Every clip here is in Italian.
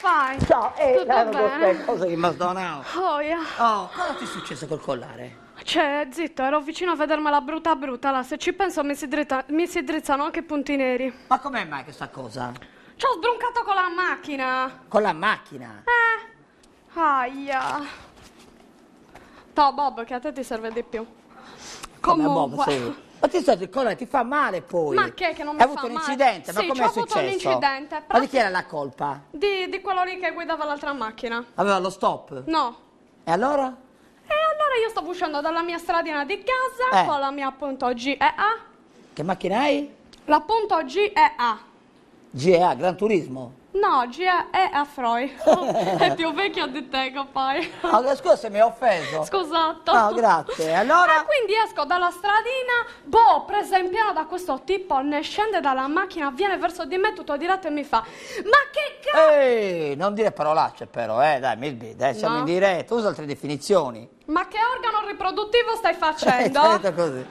fai? Ciao, Tutto bene? cosa che mi ha donato? Oh, yeah. Oh, cosa ti è successo col collare? Cioè, zitto, ero vicino a vedermela brutta brutta, là, se ci penso mi si drizzano anche i punti neri. Ma com'è mai questa cosa? Ci ho sbroncato con la macchina. Con la macchina? Aia. No, Bob, che a te ti serve di più. Come, Comunque... Bob, sì. Ma ti sto il collare ti fa male poi. Ma che non mi Hai fa avuto un male? incidente? Ma Sì, com'è c'ho avuto successo? un incidente. Ma di chi era la colpa? Di quello lì che guidava l'altra macchina. Aveva lo stop? No. E allora? E allora io stavo uscendo dalla mia stradina di casa con la mia appunto GEA. Che macchina hai? L'appunto GEA. GEA, Gran Turismo. No, GEA Freud. È più vecchio di te, capai. Oh, scusa se mi hai offeso. Scusato. No, grazie. Allora? E quindi esco dalla stradina, boh, presa in pieno da questo tipo, ne scende dalla macchina, viene verso di me tutto diretto e mi fa: ma che cazzo? Ehi, non dire parolacce però, dai, mi sbatti, siamo No. in diretta, usa altre definizioni. Ma che organo riproduttivo stai facendo? Hai detto così.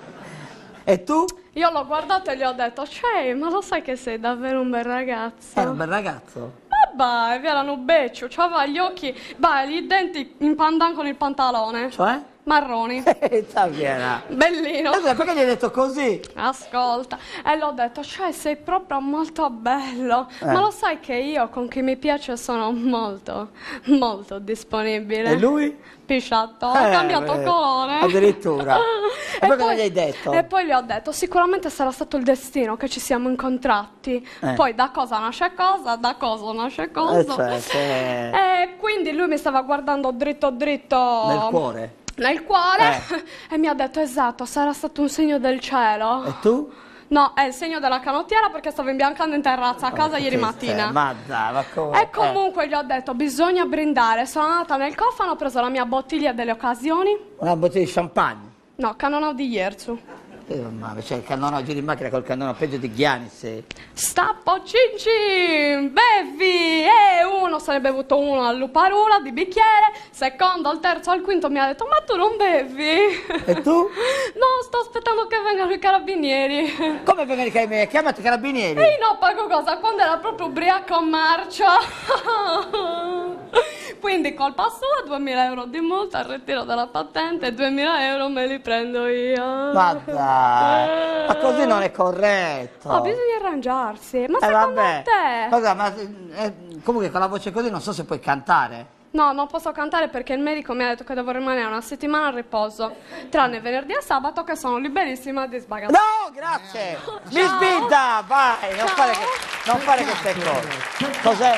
E tu? Io l'ho guardato e gli ho detto: cioè, ma lo sai che sei davvero un bel ragazzo? Era un bel ragazzo. Vabbè, era un beccio, c'aveva gli occhi, i denti in pandan con il pantalone. Cioè? Marroni. Taviera. Bellino. Allora, perché gli hai detto così? Ascolta, e l'ho detto, cioè sei proprio molto bello, ma lo sai che io con chi mi piace sono molto, molto disponibile. E lui? Pisciatto, ha cambiato colore. Addirittura. E poi cosa gli hai detto? E poi gli ho detto, sicuramente sarà stato il destino che ci siamo incontrati. Poi da cosa nasce cosa, da cosa nasce cosa. E quindi lui mi stava guardando dritto dritto. Nel cuore? Nel cuore e mi ha detto esatto, sarà stato un segno del cielo. E tu? No, è il segno della canottiera perché stavo imbiancando in terrazza a casa ieri mattina. Ma dai, ma come? E comunque gli ho detto bisogna brindare. Sono andata nel cofano, ho preso la mia bottiglia delle occasioni. Una bottiglia di champagne? No, cannonau di Jerzu. Mamma, c'è il cannone, giri in macchina col cannone peggio di Ghianis. Stappo cin cin, bevi! E uno se ne è bevuto uno al luparula di bicchiere, secondo, al terzo, al quinto mi ha detto ma tu non bevi? E tu? No, sto aspettando che vengano i carabinieri. Come vengono i carabinieri? Chiamati i carabinieri. Ehi no, pago cosa? Quando era proprio ubriaco marcia. Quindi colpa sua, 2000 euro di multa, al ritiro della patente, 2000 euro me li prendo io. Ma dai, ma così non è corretto. Oh, bisogna arrangiarsi. Ma secondo te? Cosa, ma, comunque con la voce così non so se puoi cantare. No, non posso cantare perché il medico mi ha detto che devo rimanere una settimana a riposo, tranne venerdì e sabato che sono liberissima di sbagliare. No, grazie. Mi sbinda, vai, non fare queste cose. Cos'è?